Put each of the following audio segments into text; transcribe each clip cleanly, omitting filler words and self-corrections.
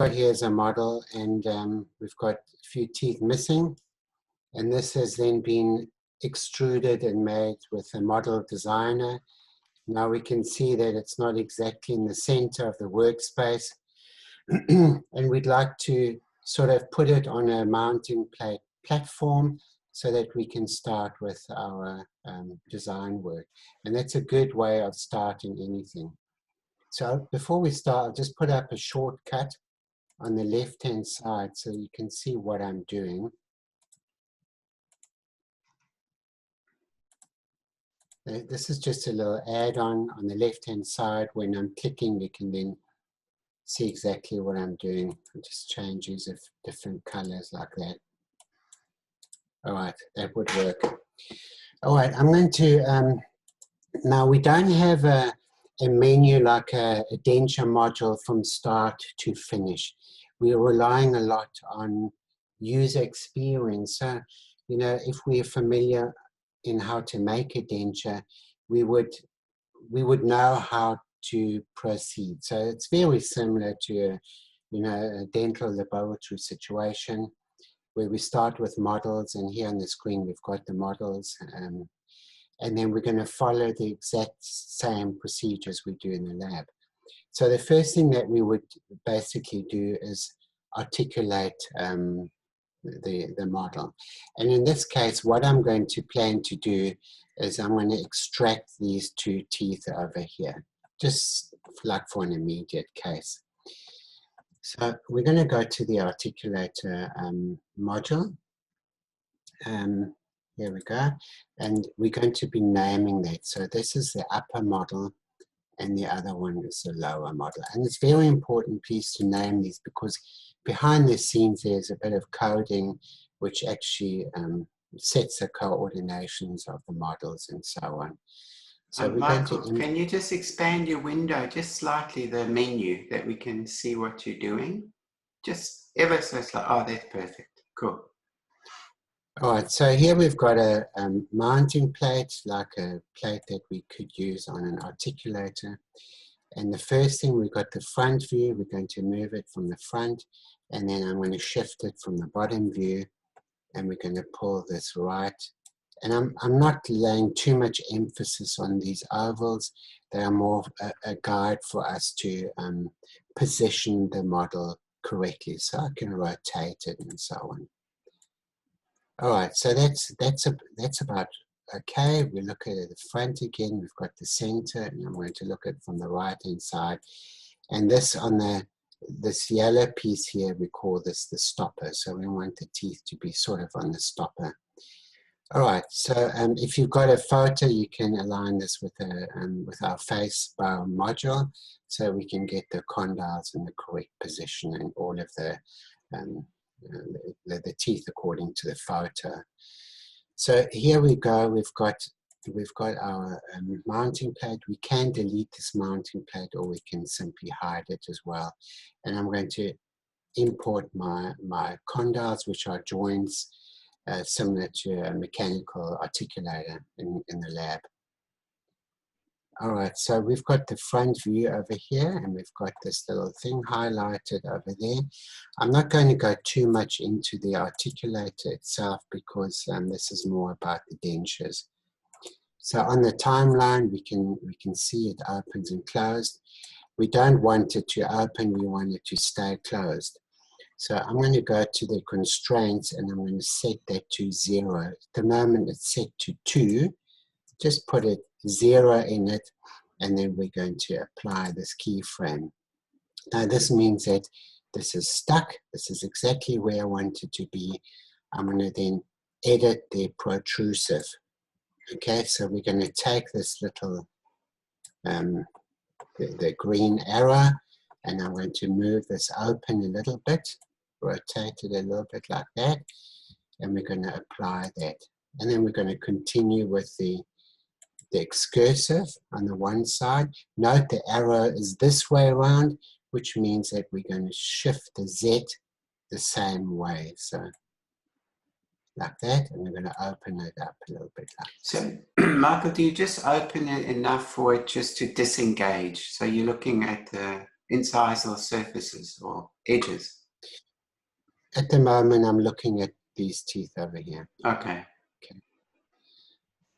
Here's a model, and we've got a few teeth missing, and this has then been extruded and made with a model designer. Now we can see that it's not exactly in the center of the workspace, and we'd like to sort of put it on a mounting plate platform so that we can start with our design work. And that's a good way of starting anything. So before we start, I'll just put up a shortcut on the left-hand side so you can see what I'm doing. This is just a little add-on on the left-hand side. When I'm clicking, you can then see exactly what I'm doing. I'll just change these of different colors like that. All right, that would work. All right, I'm going to, now we don't have a menu like a denture module from start to finish. We're relying a lot on user experience. So, you know, if we're familiar in how to make a denture, we would know how to proceed. So it's very similar to a dental laboratory situation where we start with models, and here on the screen we've got the models, and then we're going to follow the exact same procedures we do in the lab. So the first thing that we would basically do is articulate the model. And in this case, what I'm going to plan to do is I'm going to extract these two teeth over here, just like for an immediate case. So we're going to go to the Articulator module. Here we go. And we're going to be naming that. So this is the upper model, and the other one is the lower model. And it's very important, please, to name these, because behind the scenes there's a bit of coding which actually sets the coordinations of the models and so on. So Michael, can you just expand your window just slightly, the menu, that we can see what you're doing? Just ever so slightly. Oh, that's perfect. Cool. All right, so here we've got a mounting plate, like a plate that we could use on an articulator. And the first thing, we've got the front view. We're going to move it from the front, and then I'm going to shift it from the bottom view, and we're going to pull this right. And I'm not laying too much emphasis on these ovals. They are more a guide for us to position the model correctly, so I can rotate it and so on. All right, so that's about okay. We look at the front again. We've got the center, and I'm going to look at it from the right-hand side. And this on this yellow piece here, we call this the stopper. So we want the teeth to be sort of on the stopper. All right, so if you've got a photo, you can align this with our face bow module, so we can get the condyles in the correct position and all of the teeth according to the photo. So here we go. We've got our mounting plate. We can delete this mounting plate, or we can simply hide it as well. And I'm going to import my condyles, which are joints similar to a mechanical articulator in the lab. All right, so we've got the front view over here, and we've got this little thing highlighted over there. I'm not going to go too much into the articulator itself, because this is more about the dentures. So on the timeline, we can see it opens and closed. We don't want it to open, we want it to stay closed. So I'm going to go to the constraints, and I'm going to set that to 0. At the moment it's set to 2. Just put it 0 in it, and then we're going to apply this keyframe. Now this means that this is stuck. This is exactly where I want it to be. I'm going to then edit the protrusive. Okay, so we're going to take this little, the green arrow, and I'm going to move this open a little bit, rotate it a little bit like that, and we're going to apply that. And then we're going to continue with the excursive on the one side. Note the arrow is this way around, which means that we're going to shift the Z the same way. So like that, and we're going to open it up a little bit like that. So Michael, do you just open it enough for it just to disengage? So you're looking at the incisal surfaces or edges? At the moment, I'm looking at these teeth over here. Okay. Okay.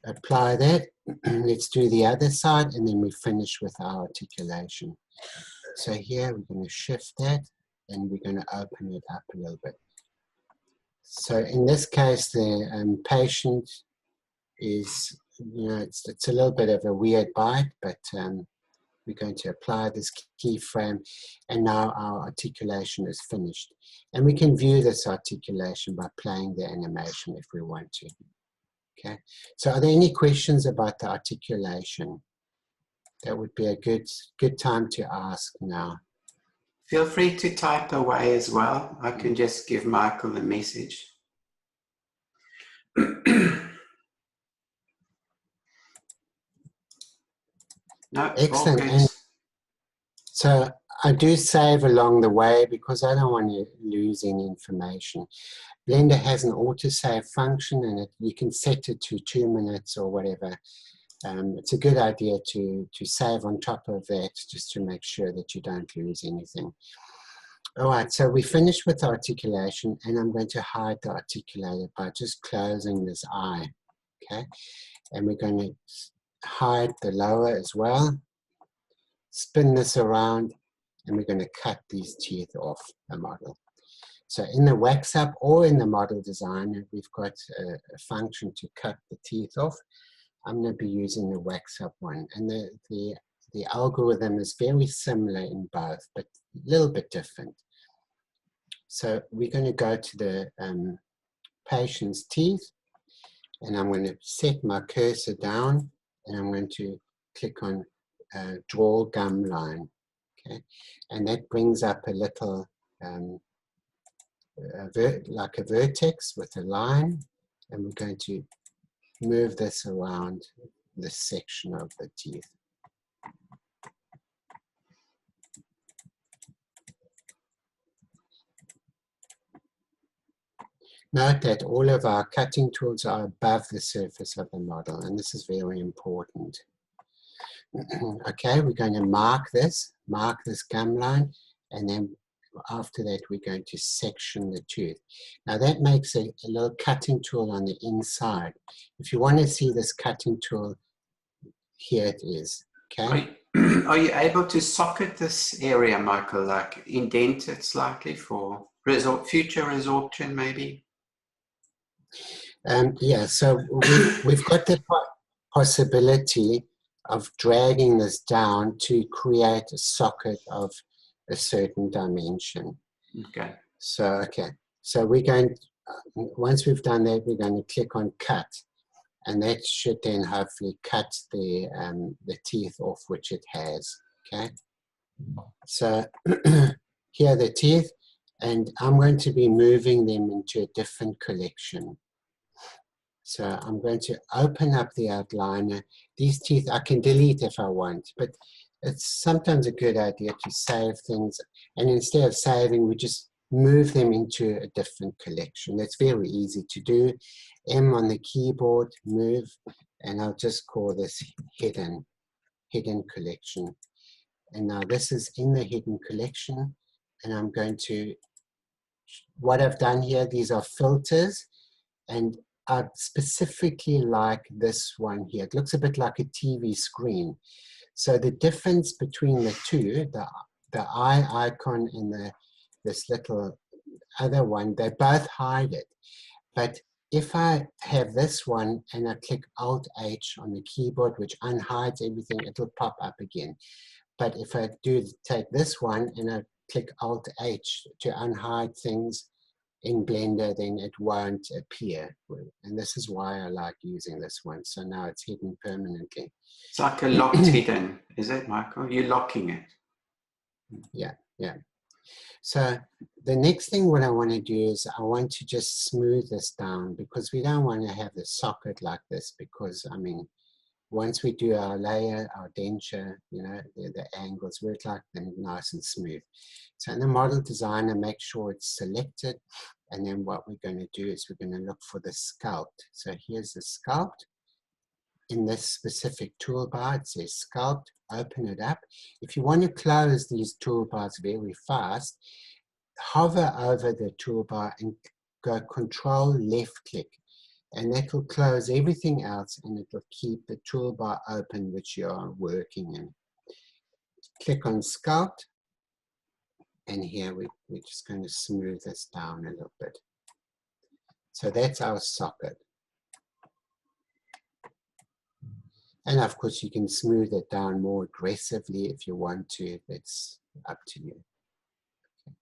Apply that. Let's do the other side, and then we finish with our articulation. So here we're going to shift that, and we're going to open it up a little bit. So in this case, the patient is, it's a little bit of a weird bite, but we're going to apply this keyframe, and now our articulation is finished. And we can view this articulation by playing the animation if we want to. Okay, so are there any questions about the articulation? That would be a good time to ask now. Feel free to type away as well. I can just give Michael a message. No, excellent. all good. And so I do save along the way because I don't want to lose any information. Blender has an autosave function, and you can set it to 2 minutes or whatever. It's a good idea to save on top of that, just to make sure that you don't lose anything. All right, so we finished with articulation, and I'm going to hide the articulator by just closing this eye. Okay, and we're going to hide the lower as well. Spin this around, and we're going to cut these teeth off the model. So in the wax up or in the model designer, we've got a function to cut the teeth off. I'm going to be using the wax up one, and the algorithm is very similar in both, but a little bit different. So we're going to go to the patient's teeth, and I'm going to set my cursor down, and I'm going to click on draw gum line. Okay, and that brings up a little like a vertex with a line, and we're going to move this around this section of the teeth. Note that all of our cutting tools are above the surface of the model, and this is very important. Okay, we're going to mark this gum line, and then after that we're going to section the tooth. Now that makes a little cutting tool on the inside. If you want to see this cutting tool, here it is. Okay. Are you able to socket this area, Michael, like indent it slightly for future resorption maybe? Yeah, so we've got the possibility of dragging this down to create a socket of a certain dimension. Okay. So we're going, once we've done that, we're going to click on cut, and that should then hopefully cut the teeth off which it has. Okay, so here are the teeth, and I'm going to be moving them into a different collection. So I'm going to open up the outliner. These teeth I can delete if I want, but it's sometimes a good idea to save things, and instead of saving, we just move them into a different collection. That's very easy to do. M on the keyboard, move, and I'll just call this hidden collection. And now this is in the hidden collection, and I'm going to, what I've done here, these are filters, and I specifically like this one here. It looks a bit like a TV screen. So the difference between the two, the eye icon and this little other one, they both hide it. But if I have this one and I click Alt-H on the keyboard, which unhides everything, it'll pop up again. But if I take this one and I click Alt-H to unhide things in Blender, then it won't appear. And this is why I like using this one. So now it's hidden permanently. It's like a locked hidden, is it, Michael? You're locking it. Yeah, yeah. So the next thing what I want to do is I want to just smooth this down, because we don't want to have the socket like this, because I mean, once we do our layer, our denture, you know, the angles, we'd like them nice and smooth. So in the model designer, make sure it's selected. And then what we're going to do is we're going to look for the sculpt. So here's the sculpt. in this specific toolbar, it says Sculpt, open it up. If you want to close these toolbars very fast, hover over the toolbar and go Control left click, and that will close everything else and it will keep the toolbar open which you are working in. Click on Sculpt, and here we're just going to smooth this down a little bit. So that's our socket. And of course you can smooth it down more aggressively if you want to. That's up to you. Okay.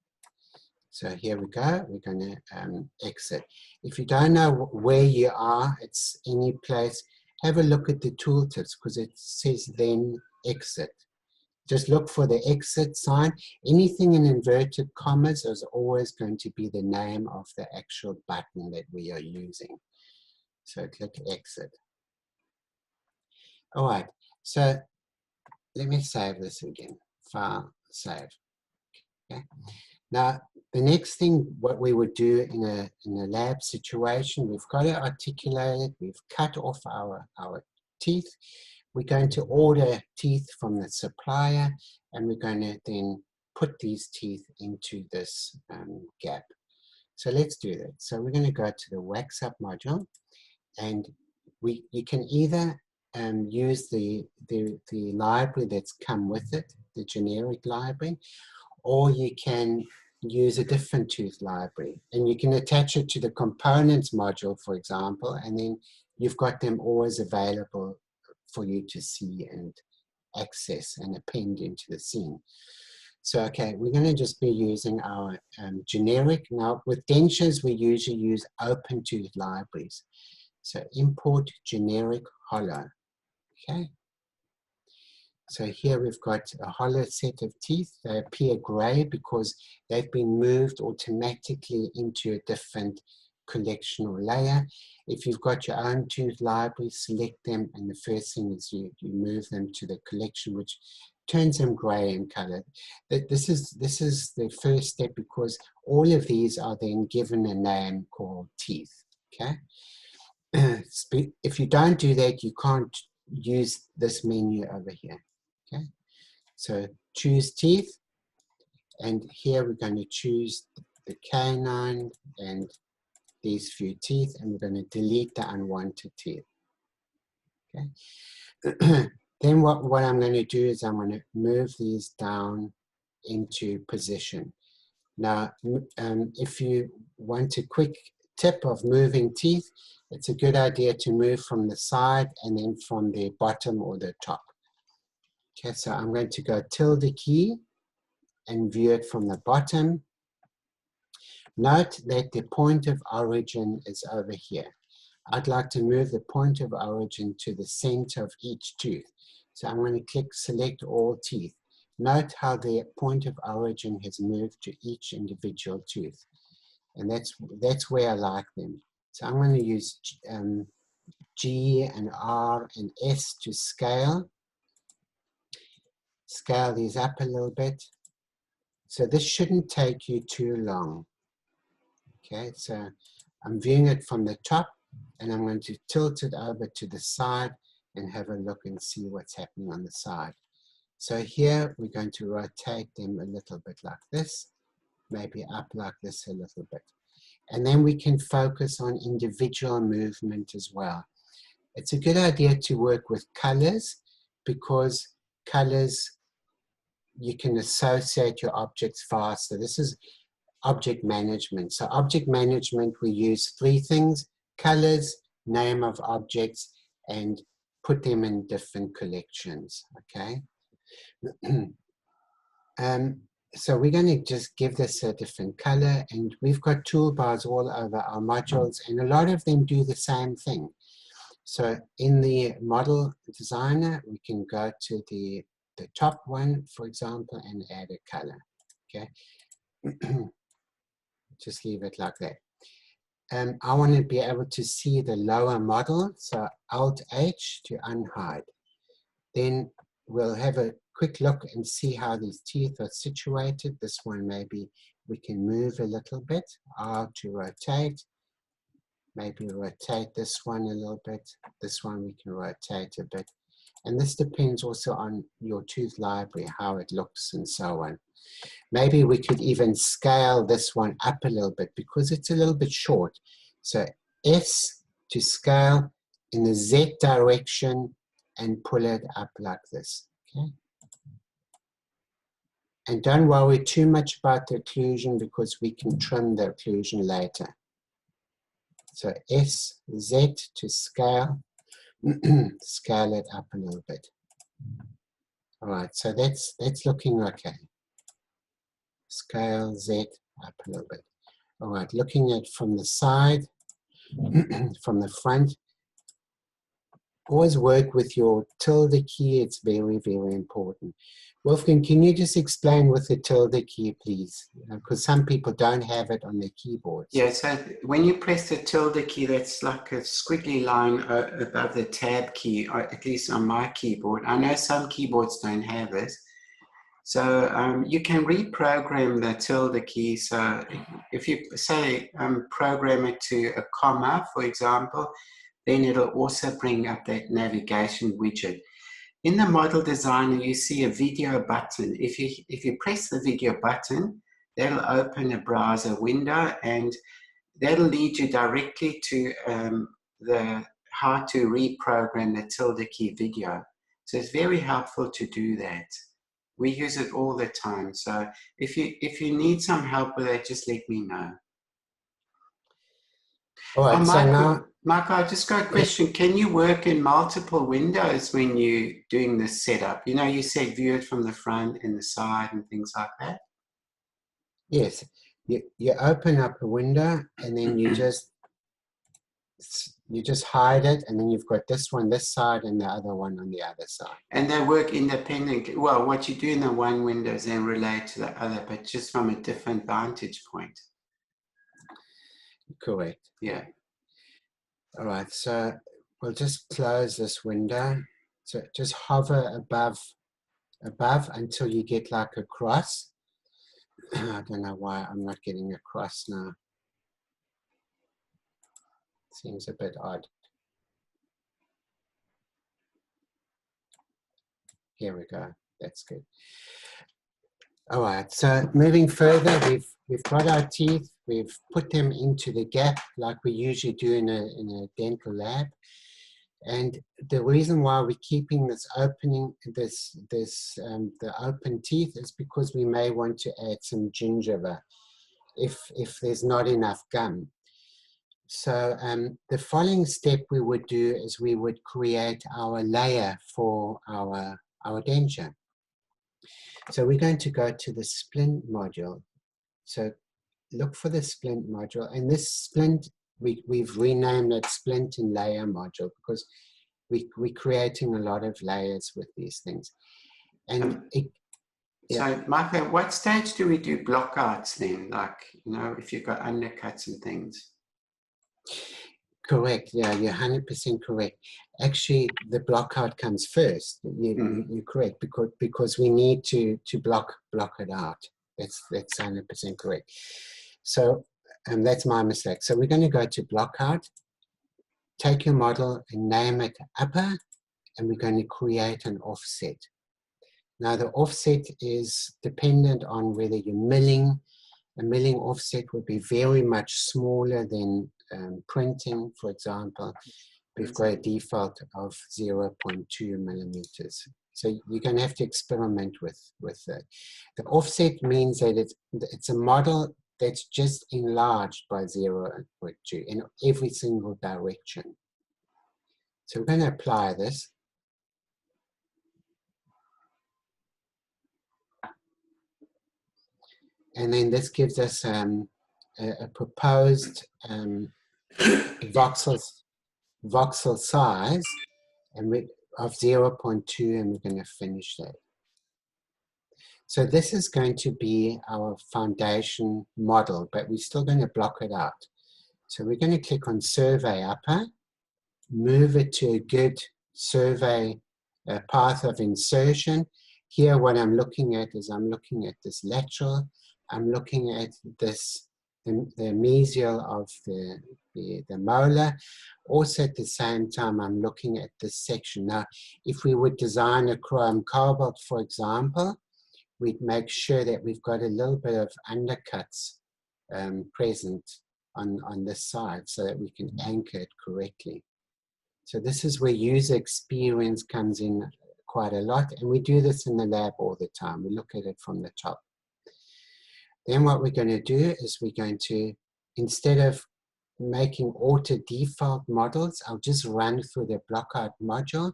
So here we go. We're going to exit. If you don't know where you are, it's any place, have a look at the tooltips because it says then exit. Just look for the exit sign. Anything in inverted commas is always going to be the name of the actual button that we are using. So click exit. All right, so let me save this again. File, save. Okay. Now, the next thing, what we would do in a lab situation, we've got it articulated, we've cut off our teeth. We're going to order teeth from the supplier, and we're going to then put these teeth into this gap. So let's do that. So we're going to go to the Wax Up module, and you can either use the library that's come with it, the generic library, or you can use a different tooth library, and you can attach it to the components module, for example, and then you've got them always available for you to see and access and append into the scene. So, okay, we're going to just be using our generic. Now, with dentures, we usually use open tooth libraries. So, import generic hollow. Okay. So here we've got a hollow set of teeth. They appear gray because they've been moved automatically into a different collection or layer. If you've got your own tooth library, select them, and the first thing is you move them to the collection, which turns them gray in color. This is the first step because all of these are then given a name called teeth. Okay. If you don't do that, you can't use this menu over here. Okay, so choose teeth, and here we're going to choose the canine and these few teeth, and we're going to delete the unwanted teeth. Okay. Then what I'm going to do is I'm going to move these down into position. Now, if you want a quick tip of moving teeth, it's a good idea to move from the side and then from the bottom or the top. Okay, so I'm going to go tilde key and view it from the bottom. Note that the point of origin is over here. I'd like to move the point of origin to the center of each tooth. So I'm going to click select all teeth. Note how the point of origin has moved to each individual tooth. And that's where I like them. So I'm going to use G and R and S to scale. Scale these up a little bit. So this shouldn't take you too long. Okay, so I'm viewing it from the top, and I'm going to tilt it over to the side and have a look and see what's happening on the side. So here we're going to rotate them a little bit like this, maybe up like this a little bit. And then we can focus on individual movement as well. It's a good idea to work with colors because colors, you can associate your objects faster. This is object management. So object management, we use three things: colors, name of objects, and put them in different collections, okay? So we're going to just give this a different color, and we've got toolbars all over our modules, and a lot of them do the same thing. So in the model designer, we can go to the top one, for example, and add a color, okay? Just leave it like that. I want to be able to see the lower model, so Alt-H to unhide. Then we'll have a quick look and see how these teeth are situated. This one maybe we can move a little bit, R to rotate, maybe rotate this one a little bit. This one we can rotate a bit. And this depends also on your tooth library, how it looks and so on. Maybe we could even scale this one up a little bit because it's a little bit short. So S to scale in the Z direction and pull it up like this, okay? And don't worry too much about the occlusion because we can trim the occlusion later. So S, Z to scale, scale it up a little bit. All right, so that's looking okay. Scale Z up a little bit. All right, looking at from the side, from the front, always work with your tilde key. It's very, very important. Wolfgang, can you just explain with the tilde key, please? Because some people don't have it on their keyboards. Yeah, so when you press the tilde key, that's like a squiggly line above the tab key, or at least on my keyboard. I know some keyboards don't have this. So you can reprogram the tilde key. So if you say program it to a comma, for example, then it'll also bring up that navigation widget. In the model designer, you see a video button. If you press the video button, that'll open a browser window and that'll lead you directly to the how to reprogram the tilde key video. So it's very helpful to do that. We use it all the time. So if you need some help with that, just let me know. All right, so now, Michael, I just got a question. Yes. Can you work in multiple windows when you're doing this setup? You know, you said view it from the front and the side and things like that. Yes, you open up a window and then you just hide it, and then you've got this one this side and the other one on the other side. And they work independently. Well, what you do in the one window is then relate to the other, but just from a different vantage point. Correct. Yeah. All right, so we'll just close this window. So just hover above until you get like a cross. I don't know why I'm not getting a cross now. Seems a bit odd. Here we go. That's good. All right, so moving further, we've got our teeth. We've put them into the gap like we usually do in a dental lab. And the reason why we're keeping this opening, the open teeth, is because we may want to add some gingiva if there's not enough gum. So the following step we would do is we would create our layer for our denture. So we're going to go to the splint module. So look for the splint module, and this splint, we've renamed it splint and layer module because we're creating a lot of layers with these things. And So Michael, at what stage do we do blockouts then? Like, you know, if you've got undercuts and things. Correct, yeah, you're 100% correct. Actually, the blockout comes first. You're correct, because we need to block it out. That's 100% correct. So that's my mistake. So we're going to go to blockout, take your model and name it upper, and we're going to create an offset. Now the offset is dependent on whether you're milling. A milling offset would be very much smaller than printing, for example. We've got a default of 0.2 millimeters. So you're going to have to experiment with that. The offset means that it's a model that's just enlarged by 0.2 in every single direction. So we're going to apply this. And then this gives us a proposed voxel size of 0.2, and we're going to finish that. So this is going to be our foundation model, but we're still going to block it out. So we're going to click on Survey Upper, move it to a good survey path of insertion. Here what I'm looking at is I'm looking at this lateral, I'm looking at this the mesial of the molar. Also at the same time, I'm looking at this section. Now, if we would design a chrome cobalt, for example, we'd make sure that we've got a little bit of undercuts present on this side so that we can anchor it correctly. So this is where user experience comes in quite a lot, and we do this in the lab all the time. We look at it from the top. Then what we're going to do is we're going to, instead of making auto default models, I'll just run through the blockout module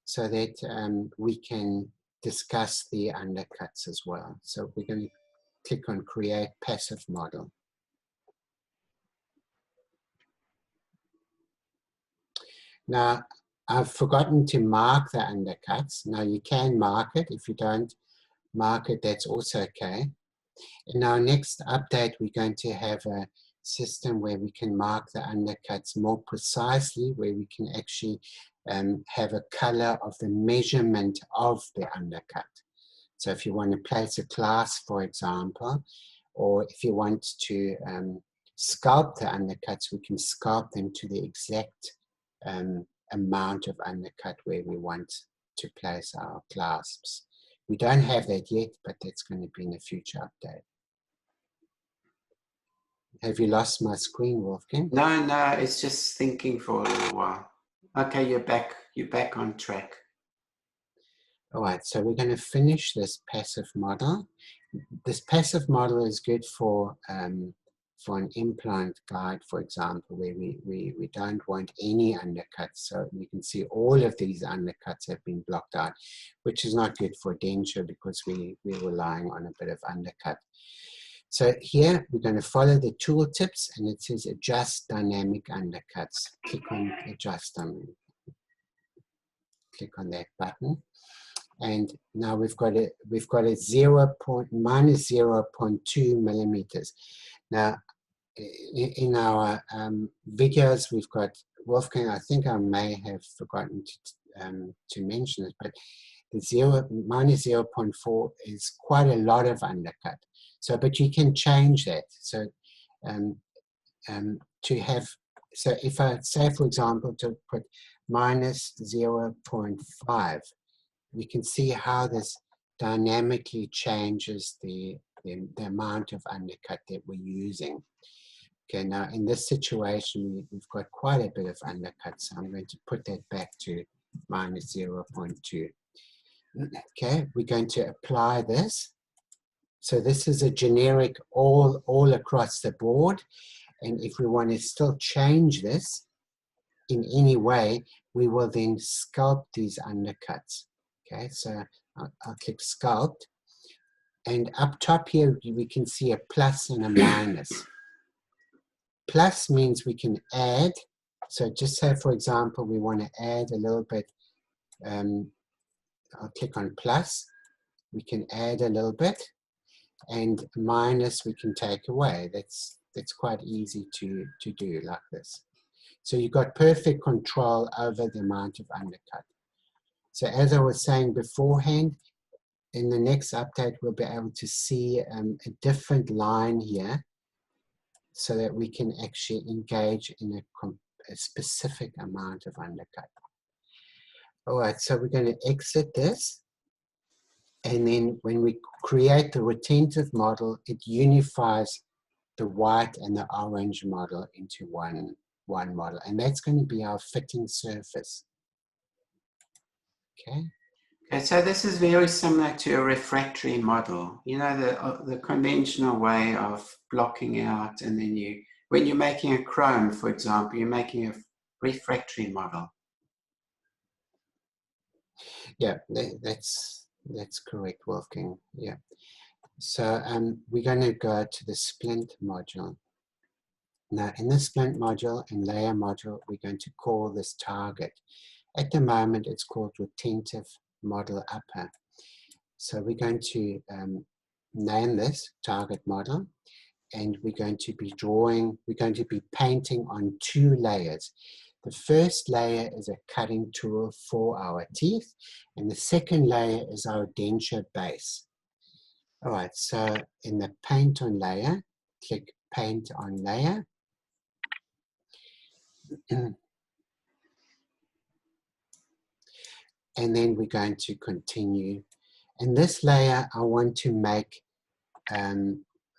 so that we can discuss the undercuts as well. So we're going to click on create passive model. Now, I've forgotten to mark the undercuts. Now you can mark it. If you don't mark it, that's also okay. In our next update, we're going to have a system where we can mark the undercuts more precisely, where we can actually have a color of the measurement of the undercut. So if you want to place a class, for example, or if you want to sculpt the undercuts, we can sculpt them to the exact amount of undercut where we want to place our clasps. We don't have that yet, but that's going to be in a future update. Have you lost my screen, Wolfgang? No, no, it's just thinking for a little while. Okay, you're back on track. All right, so we're going to finish this passive model. This passive model is good for an implant guide, for example, where we don't want any undercuts. So you can see all of these undercuts have been blocked out, which is not good for denture because we're relying on a bit of undercut. So here we're going to follow the tooltips, and it says adjust dynamic undercuts. Click on adjust them. Click on that button. And now we've got a minus 0.2 millimeters. Now, in our videos, we've got, Wolfgang, I think I may have forgotten to mention it, but the minus 0.4 is quite a lot of undercut. So, but you can change that. So, so if I say, for example, to put minus 0.5, we can see how this dynamically changes the amount of undercut that we're using. Okay, now in this situation, we've got quite a bit of undercut, so I'm going to put that back to minus 0.2. Okay, we're going to apply this. So this is a generic all across the board, and if we want to still change this in any way, we will then sculpt these undercuts. Okay, so I'll click sculpt, and up top here we can see a plus and a minus. Plus means we can add, so just say for example we want to add a little bit, I'll click on plus, we can add a little bit, and minus we can take away. That's quite easy to do like this. So you've got perfect control over the amount of undercut. So as I was saying beforehand, in the next update, we'll be able to see a different line here so that we can actually engage in a specific amount of undercut. All right, so we're going to exit this. And then when we create the retentive model, it unifies the white and the orange model into one model. And that's going to be our fitting surface. Okay. Okay, so this is very similar to a refractory model. You know, the conventional way of blocking out, and then when you're making a chrome, for example, you're making a refractory model. Yeah, that's correct, Wolfgang. Yeah. So we're going to go to the splint module. Now, in the splint module and layer module, we're going to call this target. At the moment, it's called retentive model upper. So we're going to name this target model, and we're going to be painting on 2 layers. The first layer is a cutting tool for our teeth, and the second layer is our denture base. All right, so in the paint on layer, click paint on layer. And then we're going to continue. And this layer I want to make,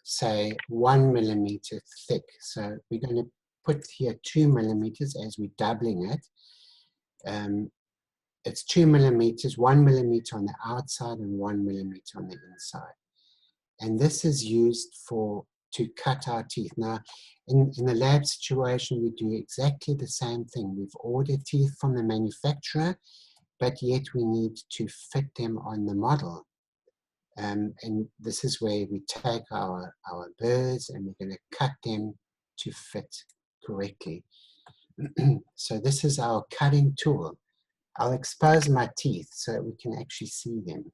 say, 1 millimeter thick. So we're going to put here 2 millimeters as we're doubling it. It's 2 millimeters, 1 millimeter on the outside and 1 millimeter on the inside. And this is used to cut our teeth. Now, in the lab situation, we do exactly the same thing. We've ordered teeth from the manufacturer, but yet we need to fit them on the model. And this is where we take our birds and we're going to cut them to fit correctly. So this is our cutting tool. I'll expose my teeth so that we can actually see them.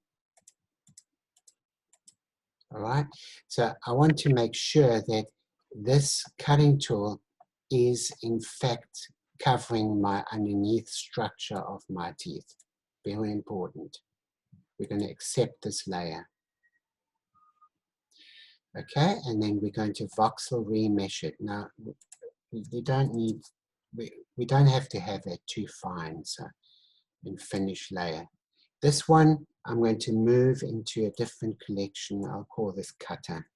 All right, so I want to make sure that this cutting tool is in fact covering my underneath structure of my teeth. Very important. We're going to accept this layer. Okay, and then we're going to voxel remesh it. Now, you don't need, we don't have to have that too fine, so in finish layer. This one, I'm going to move into a different collection. I'll call this cutter.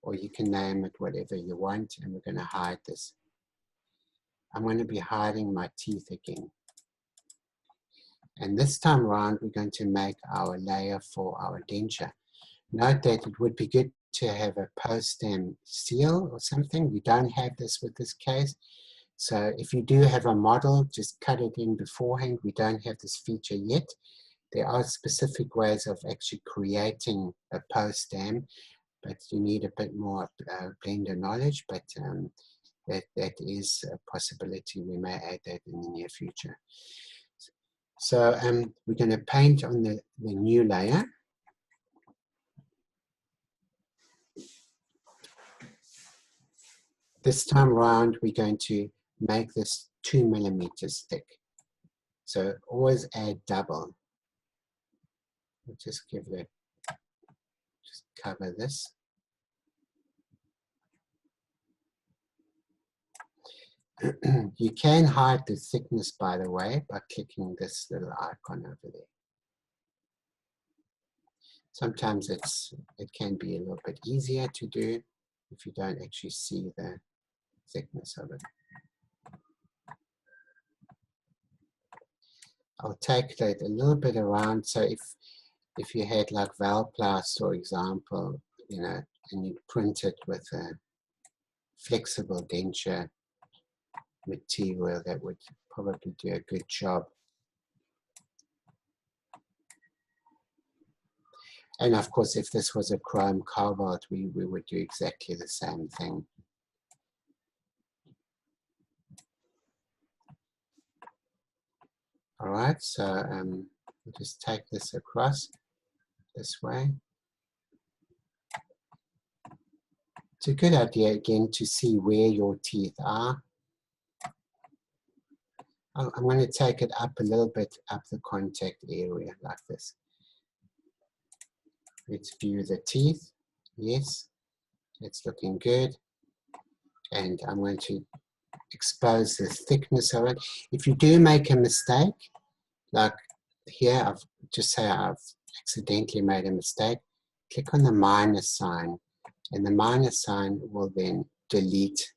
Or you can name it whatever you want, and we're going to hide this. I'm going to be hiding my teeth again. And this time around, we're going to make our layer for our denture. Note that it would be good to have a post-stem seal or something. We don't have this with this case. So if you do have a model, just cut it in beforehand. We don't have this feature yet. There are specific ways of actually creating a post-stem, but you need a bit more Blender knowledge, but that is a possibility. We may add that in the near future. So we're going to paint on the new layer. This time around, we're going to make this 2 millimeters thick. So always add double. We'll just give it a, just cover this. You can hide the thickness, by the way, by clicking this little icon over there. Sometimes it can be a little bit easier to do if you don't actually see the thickness of it. I'll take that a little bit around. So if you had like Valplast, for example, you know, and you print it with a flexible denture material, that would probably do a good job. And of course, if this was a chrome cobalt, we would do exactly the same thing. All right, so we'll just take this across this way. It's a good idea, again, to see where your teeth are. I'm going to take it up a little bit, up the contact area, like this. Let's view the teeth. Yes, it's looking good. And I'm going to expose the thickness of it. If you do make a mistake, like here, I've accidentally made a mistake, click on the minus sign, and the minus sign will then delete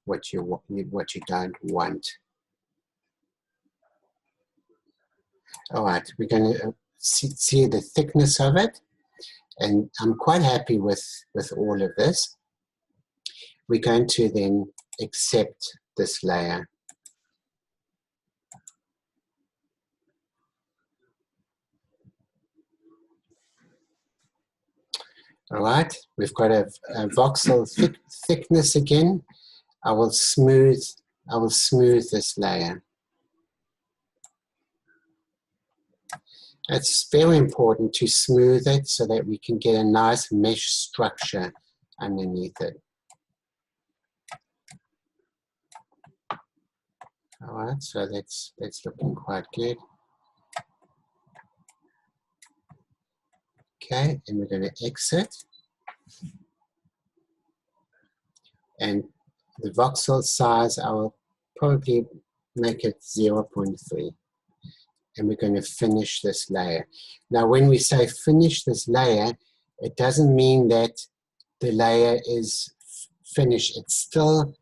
what you don't want. All right, we're going to see the thickness of it, and I'm quite happy with all of this. We're going to then accept this layer. All right, we've got a voxel thickness again. I will smooth this layer. It's very important to smooth it so that we can get a nice mesh structure underneath it. All right, so that's looking quite good. Okay, and we're going to exit. And the voxel size, I will probably make it 0.3. And we're going to finish this layer. Now, when we say finish this layer, it doesn't mean that the layer is finished. It's still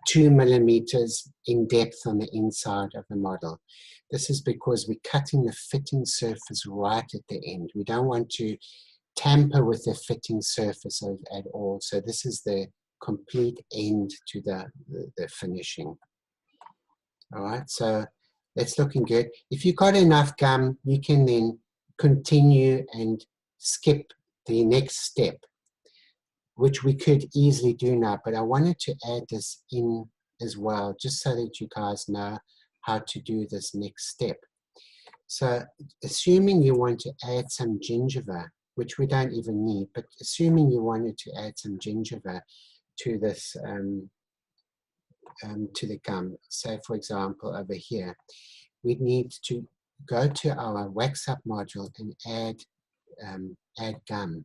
2 millimeters in depth on the inside of the model. This is because we're cutting the fitting surface right at the end. We don't want to tamper with the fitting surface at all. So this is the complete end to the finishing. All right, so that's looking good. If you've got enough gum, you can then continue and skip the next step, which we could easily do now, but I wanted to add this in as well, just so that you guys know how to do this next step. So assuming you want to add some gingiva, which we don't even need, but assuming you wanted to add some gingiva to this, to the gum, say for example over here, we need to go to our wax up module and add gum.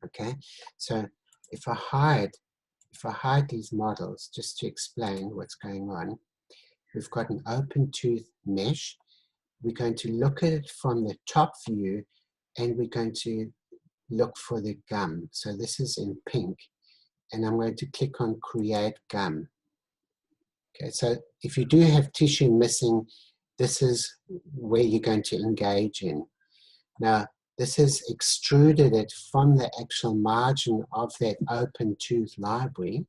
Okay, so if I hide these models, just to explain what's going on, we've got an open tooth mesh. We're going to look at it from the top view, and we're going to look for the gum. So this is in pink, and I'm going to click on create gum. Okay, so if you do have tissue missing, this is where you're going to engage in. Now, this has extruded it from the actual margin of that open tooth library,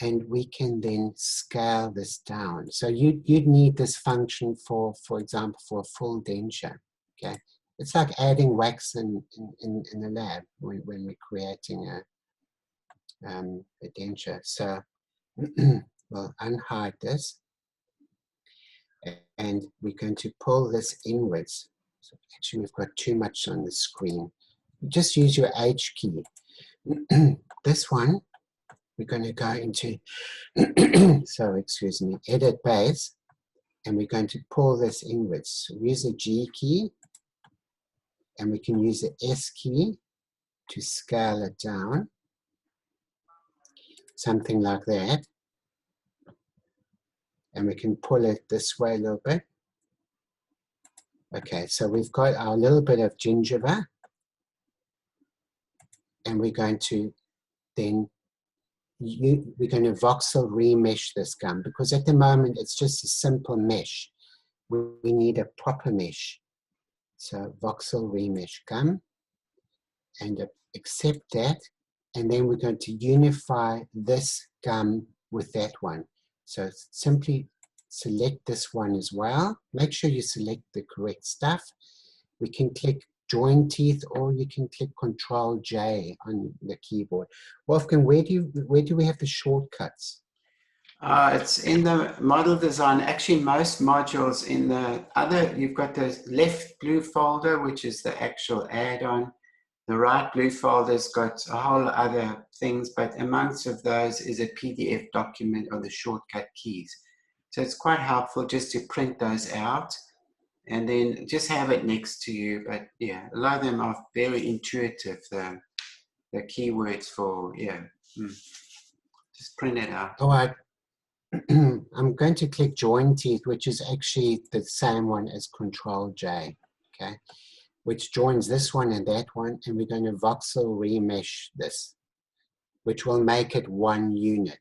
and we can then scale this down. So you'd need this function for example, for a full denture. Okay, it's like adding wax in the lab when we're creating a denture. So we'll unhide this, and we're going to pull this inwards. So actually, we've got too much on the screen. Just use your H key. This one, we're going to go into, so excuse me, edit base, and we're going to pull this inwards. So use the G key, and we can use the S key to scale it down, something like that. And we can pull it this way a little bit. Okay, so we've got our little bit of gingiva, and we're going to then we're going to voxel remesh this gum, because at the moment it's just a simple mesh. We need a proper mesh. So voxel remesh gum, and accept that, and then we're going to unify this gum with that one. So simply select this one as well. Make sure you select the correct stuff. We can click join teeth, or you can click Control J on the keyboard. Wolfgang, where do we have the shortcuts? It's in the model design. Actually, most modules in the other, you've got the left blue folder, which is the actual add-on. The right blue folder's got a whole other things, but amongst of those is a PDF document of the shortcut keys. So it's quite helpful just to print those out and then just have it next to you. But yeah, a lot of them are very intuitive, the keywords for, yeah, just print it out. All right. I'm going to click join teeth, which is actually the same one as Control J, okay, which joins this one and that one, and we're going to voxel remesh this, which will make it one unit.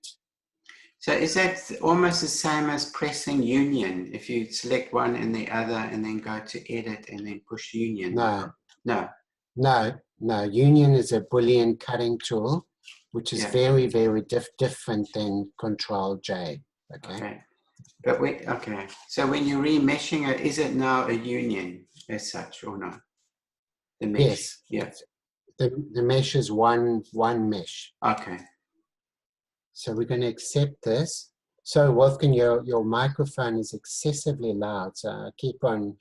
So is that almost the same as pressing union? If you select one and the other and then go to edit and then push union? No. No. No, no. Union is a Boolean cutting tool, which is very, very different than Control J. Okay. But okay. So when you're remeshing it, is it now a union as such or not? The mesh. Yes. Yeah. The mesh is one mesh. Okay. So we're going to accept this. So Wolfgang, your microphone is excessively loud, so I keep on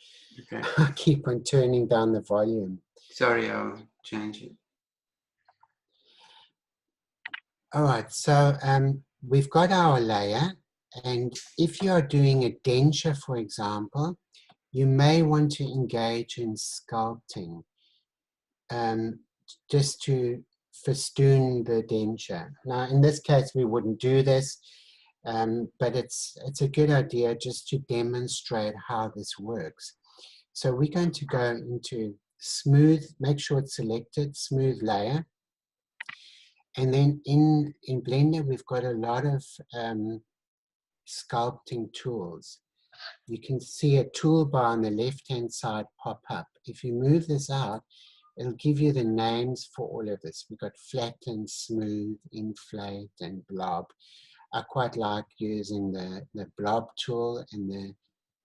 turning down the volume. Sorry, I'll change it. All right, so we've got our layer, and if you're doing a denture, for example, you may want to engage in sculpting just to festoon the denture. Now, in this case, we wouldn't do this, but it's a good idea just to demonstrate how this works. So we're going to go into smooth, make sure it's selected, smooth layer. And then in Blender, we've got a lot of sculpting tools. You can see a toolbar on the left-hand side pop up. If you move this out, it'll give you the names for all of this. We've got flatten, smooth, inflate, and blob. I quite like using the blob tool and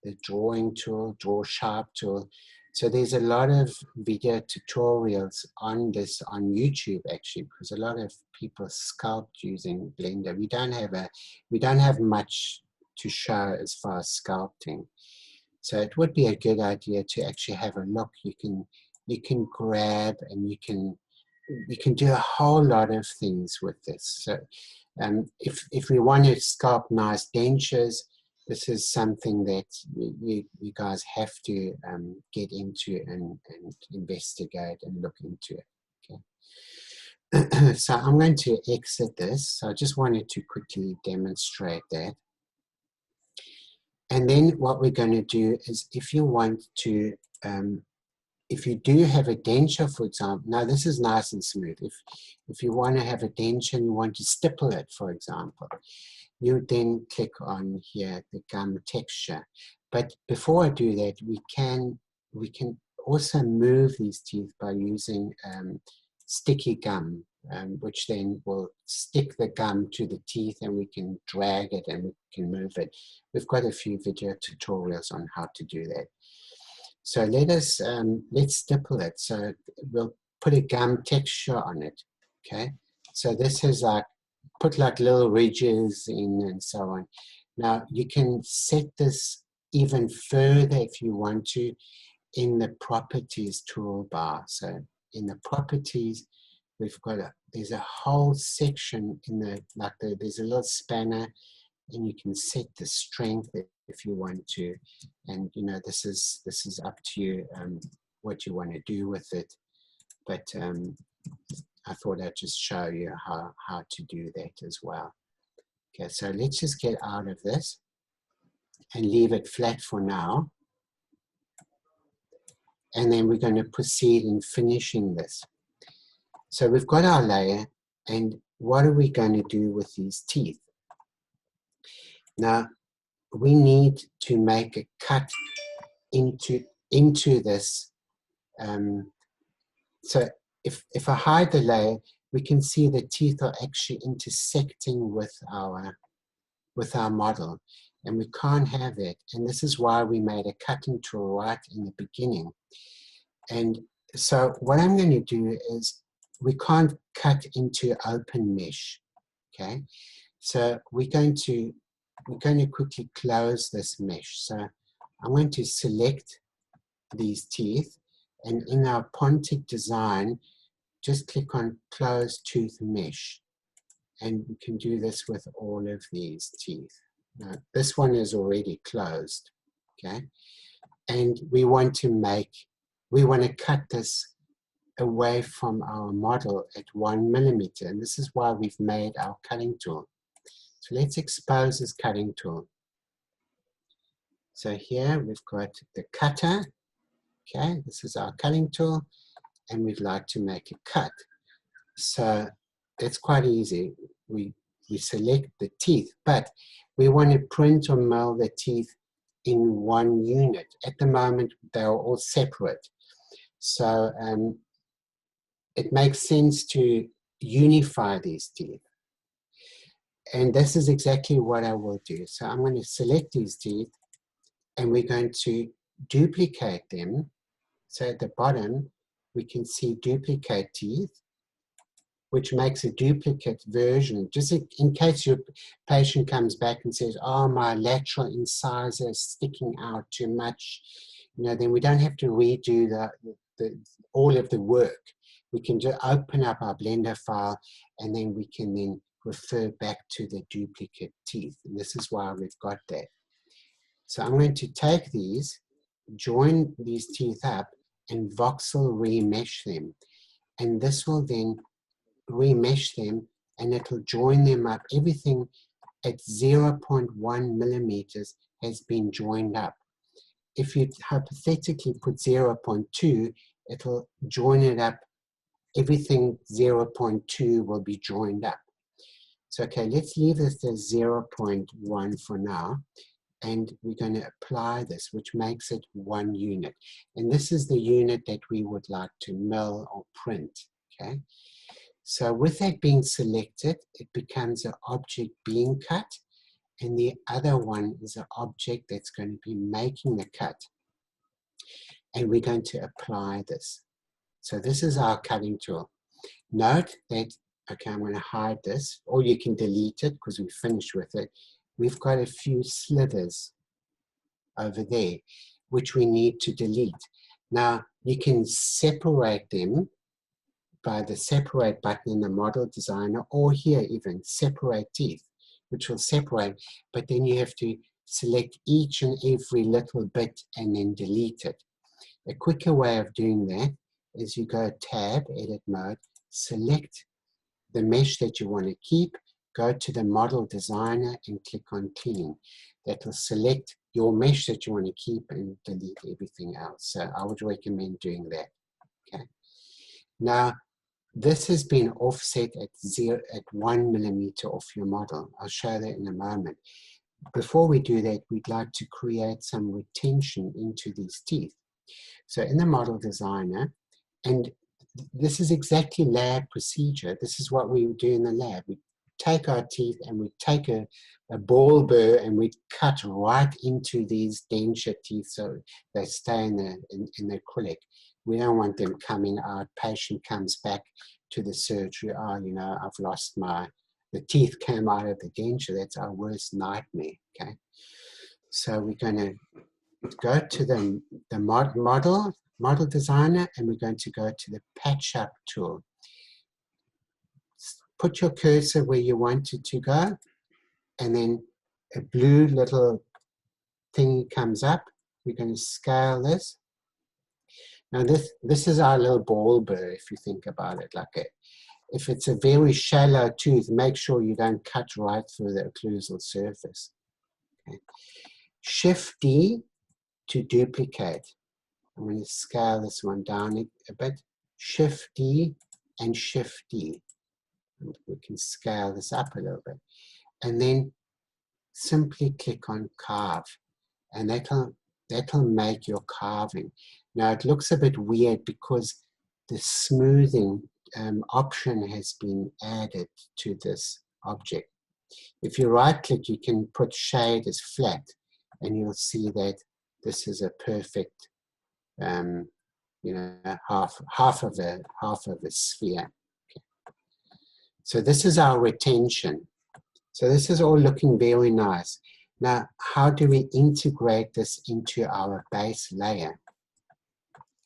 the drawing tool, draw sharp tool. So there's a lot of video tutorials on this on YouTube actually, because a lot of people sculpt using Blender. We don't have much to show as far as sculpting. So it would be a good idea to actually have a look. You can grab and you can do a whole lot of things with this. So if we want to sculpt nice dentures, this is something that you guys have to get into and investigate and look into it. Okay. So I'm going to exit this. So I just wanted to quickly demonstrate that. And then what we're going to do is, if you want to, if you do have a denture, for example, now this is nice and smooth. If you want to have a denture and you want to stipple it, for example, you then click on here, the gum texture. But before I do that, we can also move these teeth by using sticky gum, which then will stick the gum to the teeth and we can drag it and we can move it. We've got a few video tutorials on how to do that. So let's stipple it. So we'll put a gum texture on it, okay? So this is like, put like little ridges in and so on. Now you can set this even further if you want to in the properties toolbar. So in the properties, we've got there's a whole section in there's a little spanner, and you can set the strength if you want to. And you know, this is up to you what you want to do with it. But I thought I'd just show you how to do that as well. Okay, so let's just get out of this and leave it flat for now. And then we're going to proceed in finishing this. So we've got our layer, and what are we going to do with these teeth? Now, we need to make a cut into this. So if I hide the layer, we can see the teeth are actually intersecting with our model, and we can't have it. And this is why we made a cutting tool right in the beginning. And so what I'm going to do is, we can't cut into open mesh, okay? So we're going to quickly close this mesh. So I'm going to select these teeth, and in our Pontic design, just click on Close Tooth Mesh. And we can do this with all of these teeth. Now, this one is already closed, okay? And we want to cut this away from our model at 1 millimeter. And this is why we've made our cutting tool. So let's expose this cutting tool. So here we've got the cutter. Okay, this is our cutting tool, and we'd like to make a cut. So that's quite easy. We select the teeth, but we want to print or mill the teeth in one unit. At the moment, they're all separate. So it makes sense to unify these teeth. And this is exactly what I will do. So I'm going to select these teeth, and we're going to duplicate them. So at the bottom, we can see duplicate teeth, which makes a duplicate version. Just in case your patient comes back and says, oh, my lateral incisor is sticking out too much, you know, then we don't have to redo all of the work. We can just open up our Blender file, and then we can then refer back to the duplicate teeth. And this is why we've got that. So I'm going to take these, join these teeth up, and voxel remesh them. And this will then remesh them, and it'll join them up. Everything at 0.1 millimeters has been joined up. If you hypothetically put 0.2, it'll join it up. Everything 0.2 will be joined up. So, okay, let's leave this as 0.1 for now. And we're going to apply this, which makes it 1 unit. And this is the unit that we would like to mill or print, okay? So with that being selected, it becomes an object being cut, and the other one is an object that's going to be making the cut. And we're going to apply this. So this is our cutting tool. Note that, okay, I'm going to hide this, or you can delete it because we finished with it. We've got a few slithers over there, which we need to delete. Now, you can separate them by the separate button in the model designer, or here even separate teeth, which will separate, but then you have to select each and every little bit and then delete it. A quicker way of doing that is you go tab, edit mode, select the mesh that you want to keep, go to the model designer and click on clean. That will select your mesh that you want to keep and delete everything else. So I would recommend doing that. Okay. Now, this has been offset at 1 millimeter off your model. I'll show that in a moment. Before we do that, we'd like to create some retention into these teeth. So in the model designer, and this is exactly lab procedure. This is what we do in the lab. We take our teeth and we take a ball burr and we cut right into these denture teeth so they stay in the acrylic. We don't want them coming out. Patient comes back to the surgery. Oh, you know, I've lost the teeth came out of the denture. That's our worst nightmare, okay? So we're going to go to the model designer, and we're going to go to the patch up tool. Put your cursor where you want it to go, and then a blue little thing comes up. We're going to scale this. Now this is our little ball burr, if you think about it like it. If it's a very shallow tooth, make sure you don't cut right through the occlusal surface. Okay. Shift D to duplicate. I'm going to scale this one down a bit. Shift D and Shift D. We can scale this up a little bit. And then simply click on carve. And that'll make your carving. Now it looks a bit weird because the smoothing option has been added to this object. If you right click, you can put shade as flat, and you'll see that this is a perfect you know, half of a sphere. Okay. So this is our retention. So this is all looking very nice. Now, how do we integrate this into our base layer?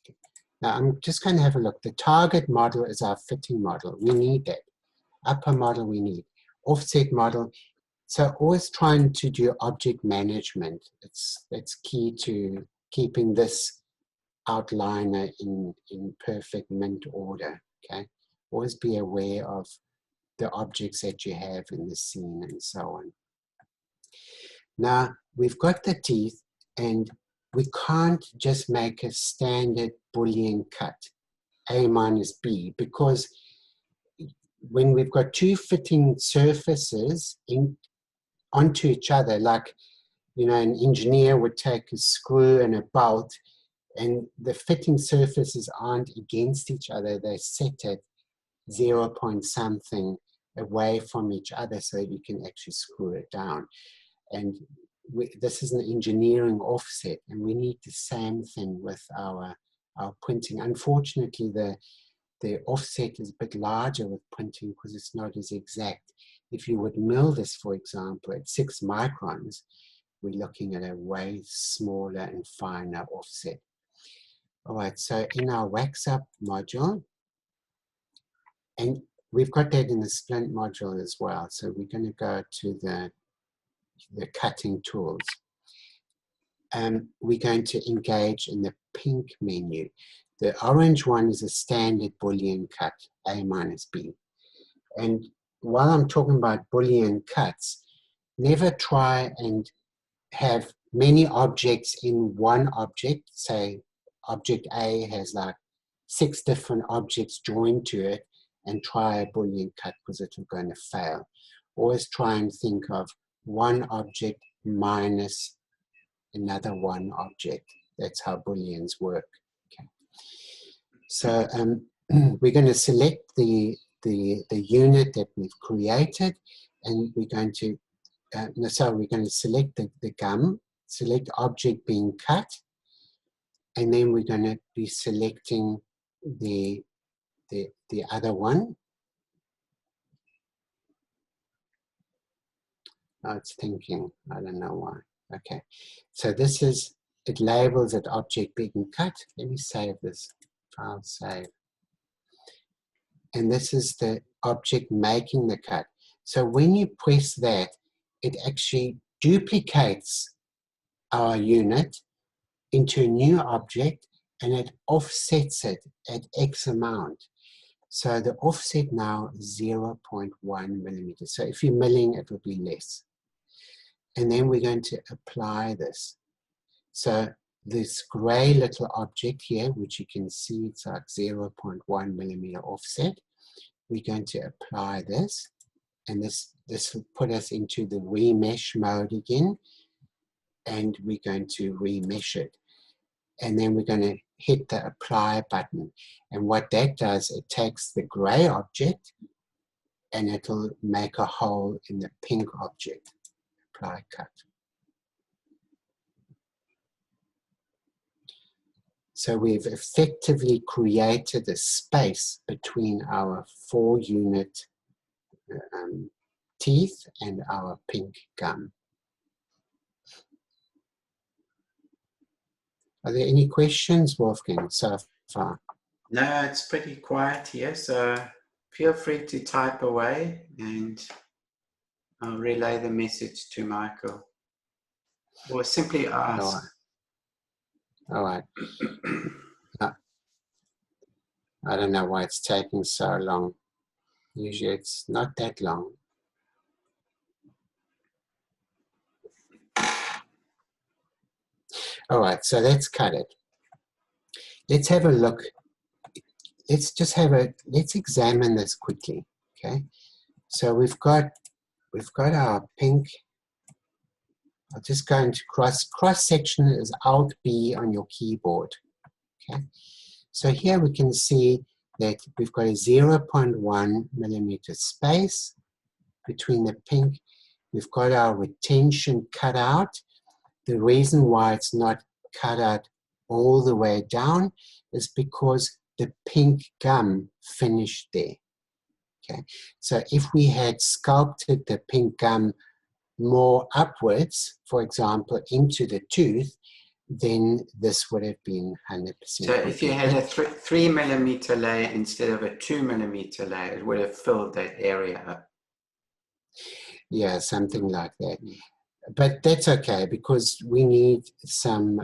Okay. Now, I'm just going to have a look. The target model is our fitting model. We need that. Upper model we need. Offset model. So always trying to do object management. It's key to keeping this outliner in perfect mint order, okay? Always be aware of the objects that you have in the scene and so on. Now, we've got the teeth, and we can't just make a standard Boolean cut, A minus B, because when we've got two fitting surfaces onto each other, like, you know, an engineer would take a screw and a bolt, and the fitting surfaces aren't against each other. They're set at 0 point something away from each other so that you can actually screw it down. And this is an engineering offset, and we need the same thing with our printing. Unfortunately, the offset is a bit larger with printing because it's not as exact. If you would mill this, for example, at 6 microns, we're looking at a way smaller and finer offset. All right, so in our wax up module, and we've got that in the splint module as well. So we're going to go to the cutting tools. We're going to engage in the pink menu. The orange one is a standard Boolean cut, A minus B. And while I'm talking about Boolean cuts, never try and have many objects in one object. Say object A has like 6 different objects joined to it, and try a Boolean cut, because it's going to fail. Always try and think of one object minus another one object. That's how Booleans work. Okay. So we're going to select the unit that we've created, and we're going to we're going to select the gum, select object being cut, and then we're going to be selecting the other one. Oh, it's thinking. I don't know why. Okay, so this is, it labels it object being cut. Let me save this. File save. And this is the object making the cut. So when you press that, it actually duplicates our unit into a new object, and it offsets it at X amount. So the offset now is 0.1 millimeters. So if you're milling, it will be less. And then we're going to apply this. So this gray little object here, which you can see it's like 0.1 millimeter offset, we're going to apply this, and this will put us into the remesh mode again, and we're going to remesh it. And then we're going to hit the apply button. And what that does, it takes the gray object and it'll make a hole in the pink object. Apply cut. So we've effectively created a space between our 4-unit teeth and our pink gum. Are there any questions, Wolfgang, so far? No, it's pretty quiet here, so feel free to type away and I'll relay the message to Michael. Or simply ask. All right. I don't know why it's taking so long. Usually it's not that long. All right, so let's cut it. Let's have a look. Let's examine this quickly, okay? So we've got our pink. I'll just go into cross section is Alt B on your keyboard, okay? So here we can see that we've got a 0.1 millimeter space between the pink. We've got our retention cut out. The reason why it's not cut out all the way down is because the pink gum finished there. Okay, so if we had sculpted the pink gum more upwards, for example, into the tooth, then this would have been 100%. So if you had a 3 millimeter layer instead of a 2 millimeter layer, it would have filled that area up. Yeah, something like that. But that's okay, because we need some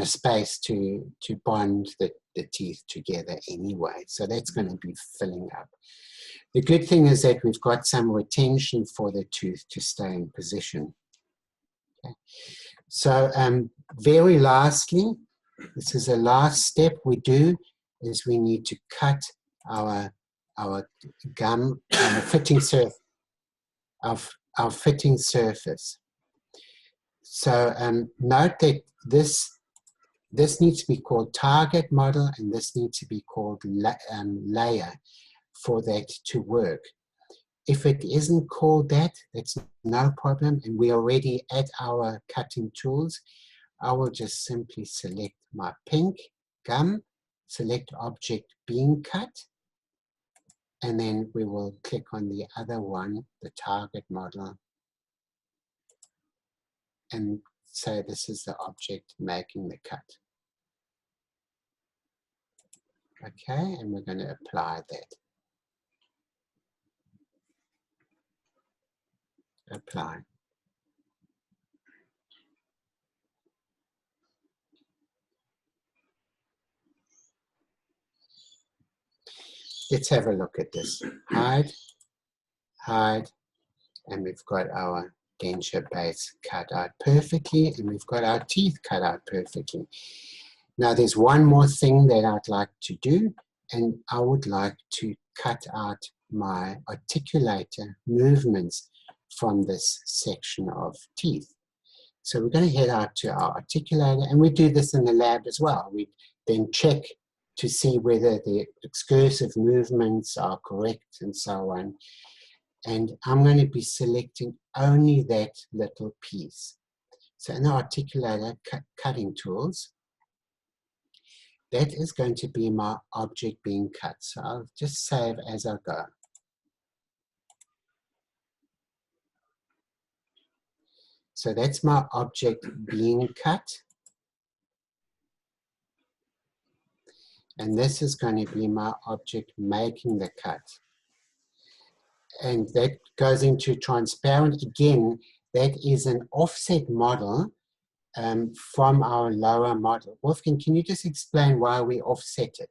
space to bond the teeth together anyway. So that's going to be filling up. The good thing is that we've got some retention for the tooth to stay in position. Okay. So very lastly, this is the last step we do, is we need to cut our gum fitting surface. Our fitting surface. So note that this needs to be called target model, and this needs to be called layer for that to work. If it isn't called that, that's no problem, and we're already at our cutting tools. I will just simply select my pink gum, select object being cut, and then we will click on the other one, the target model, and say this is the object making the cut. Okay, and we're going to apply that. Apply. let's have a look at this. Hide, hide, and we've got our denture base cut out perfectly, and we've got our teeth cut out perfectly. Now there's one more thing that I'd like to do, and I would like to cut out my articulator movements from this section of teeth. So we're going to head out to our articulator, and we do this in the lab as well. We then check to see whether the excursive movements are correct and so on. And I'm going to be selecting only that little piece. So in the articulator cutting tools, that is going to be my object being cut. So I'll just save as I go. So that's my object being cut. And this is going to be my object making the cut. And that goes into transparent. Again, that is an offset model from our lower model. Wolfgang, can you just explain why we offset it?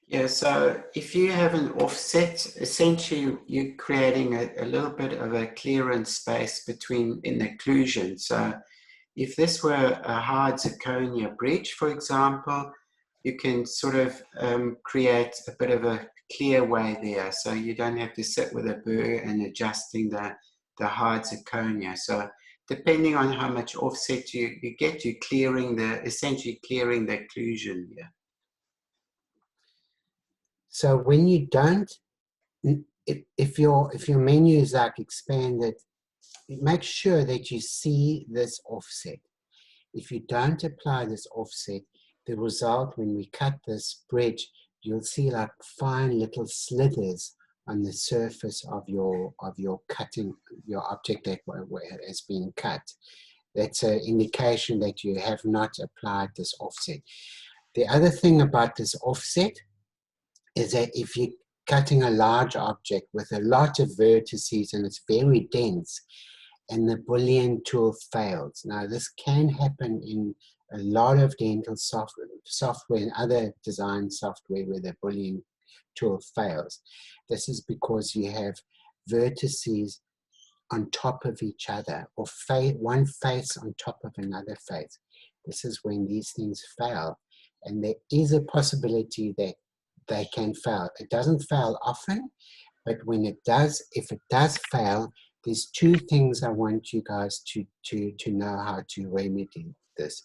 Yeah, so if you have an offset, essentially you're creating a little bit of a clearance space between in the occlusion. So if this were a hard zirconia bridge, for example, you can sort of create a bit of a clear way there. So you don't have to sit with a burr and adjusting the hard zirconia. So depending on how much offset you get, you're clearing essentially clearing the occlusion here. So when you don't, if your menu is like expanded, make sure that you see this offset. If you don't apply this offset, the result when we cut this bridge, you'll see like fine little slithers on the surface of your cutting, your object that has been cut. That's an indication that you have not applied this offset. The other thing about this offset is that if you're cutting a large object with a lot of vertices and it's very dense, and the Boolean tool fails. Now, this can happen in a lot of dental software and other design software where the Boolean tool fails. This is because you have vertices on top of each other, or one face on top of another face. This is when these things fail, and there is a possibility that they can fail. It doesn't fail often, but when it does, if it does fail, there's two things I want you guys to know how to remedy this.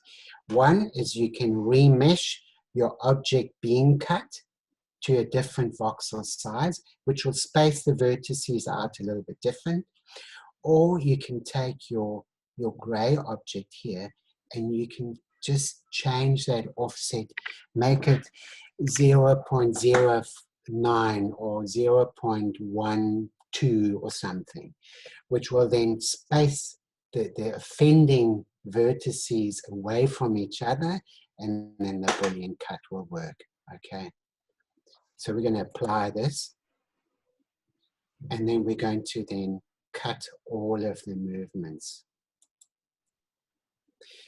One is you can remesh your object being cut to a different voxel size, which will space the vertices out a little bit different. Or you can take your gray object here and you can just change that offset, make it 0.09 or 0.12 or something, which will then space the offending vertices away from each other, and then the Boolean cut will work, okay? So we're going to apply this, and then we're going to then cut all of the movements.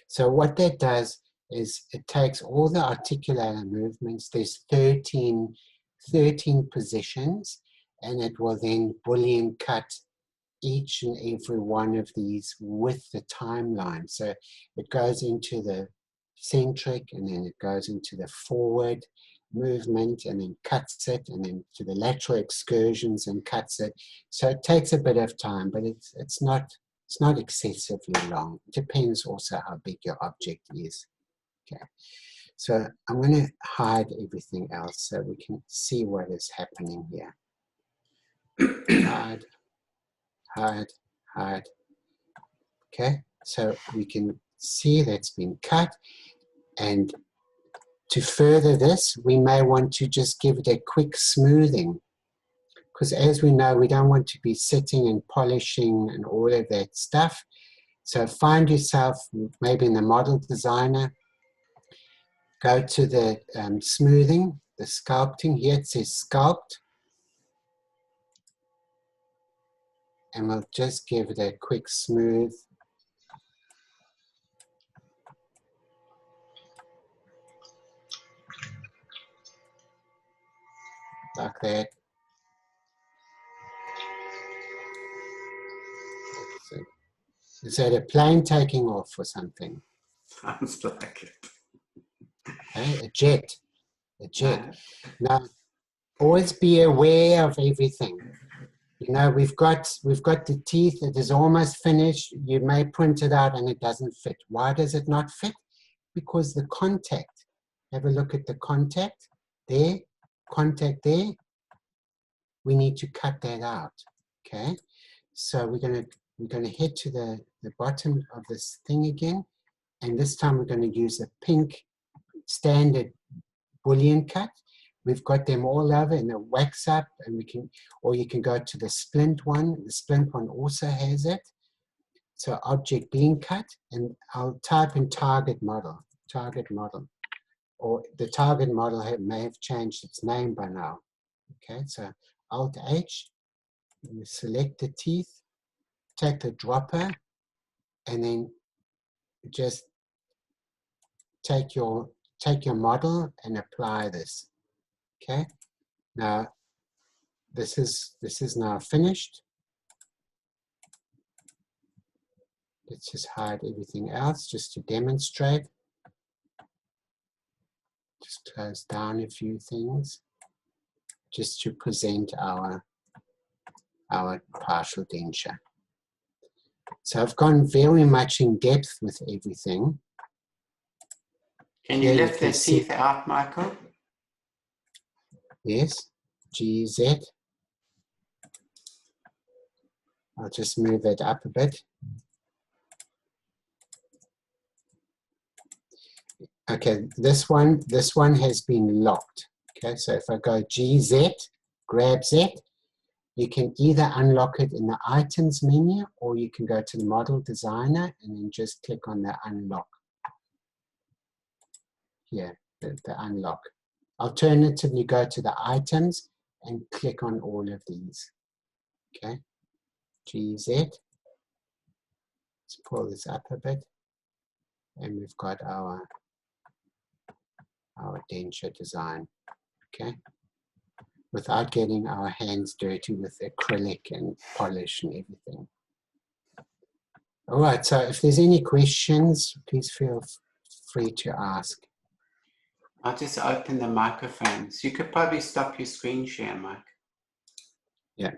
So what that does is it takes all the articulator movements, there's 13 positions, and it will then Boolean cut each and every one of these with the timeline. So it goes into the centric, and then it goes into the forward movement, and then cuts it, and then to the lateral excursions and cuts it. So it takes a bit of time, but it's not excessively long. It depends also how big your object is. Okay, so I'm going to hide everything else so we can see what is happening here. Hide, hide, hide. Okay, so we can see that's been cut, and to further this, we may want to just give it a quick smoothing, because as we know, we don't want to be sitting and polishing and all of that stuff. So find yourself maybe in the model designer, go to the smoothing, the sculpting. Here it says sculpt, and we'll just give it a quick smooth. like that. Is that a plane taking off or something? Sounds like it. Okay, a jet. A jet. Now, always be aware of everything. You know, we've got the teeth. It is almost finished. You may print it out and it doesn't fit. Why does it not fit? Because the contact. Have a look at the contact there. Contact there. We need to cut that out. Okay. So we're gonna head to the bottom of this thing again, and this time we're going to use a pink standard Boolean cut. We've got them all over in a wax up, and we can, or you can go to the splint one. The splint one also has it. So object being cut, and I'll type in target model, or the target model may have changed its name by now. Okay, so Alt H, we select the teeth, take the dropper, and then just take your model and apply this. Okay, now this is now finished. Let's just hide everything else just to demonstrate. Just close down a few things just to present our partial denture. So I've gone very much in depth with everything. Can you lift the teeth out, Michael? Yes, GZ. I'll just move it up a bit. Okay, this one has been locked. Okay, so if I go GZ, grab Z, you can either unlock it in the items menu, or you can go to the model designer and then just click on the unlock. Here, the unlock. Alternatively, go to the items and click on all of these. Okay, GZ. Let's pull this up a bit, and we've got our denture design. Okay, without getting our hands dirty with acrylic and polish and everything. All right, so if there's any questions, please feel free to ask. I'll just open the microphone. So you could probably stop your screen share, Mike. Yeah.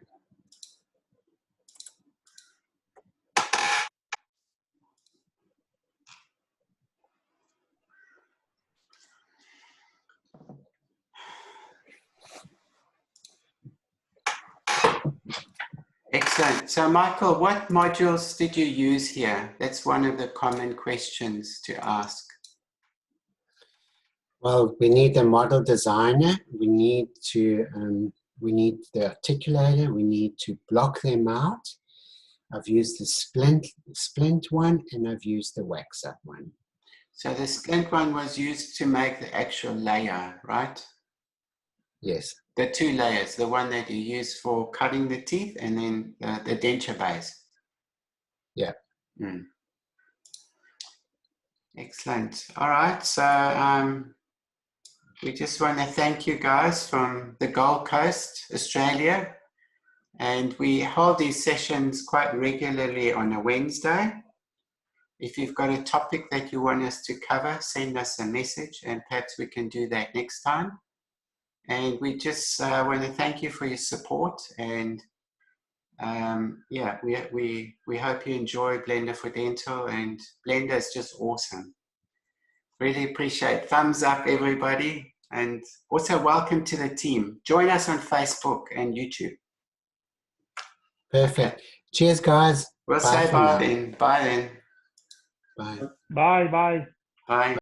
Excellent. So Michael, what modules did you use here? That's one of the common questions to ask. Well, we need the model designer. We need the articulator. We need to block them out. I've used the splint one, and I've used the wax up one. So the splint one was used to make the actual layer, right? Yes. The two layers, the one that you use for cutting the teeth, and then the denture base. Yeah. Mm. Excellent. All right. So we just want to thank you guys from the Gold Coast, Australia. And we hold these sessions quite regularly on a Wednesday. If you've got a topic that you want us to cover, send us a message, and perhaps we can do that next time. And we just want to thank you for your support, and yeah, we hope you enjoy Blenderfordental, and Blender is just awesome. Really appreciate thumbs up, everybody, and also welcome to the team. Join us on Facebook and YouTube. Perfect. Okay. Cheers, guys. We'll say bye then. Bye then. Bye. Bye. Bye.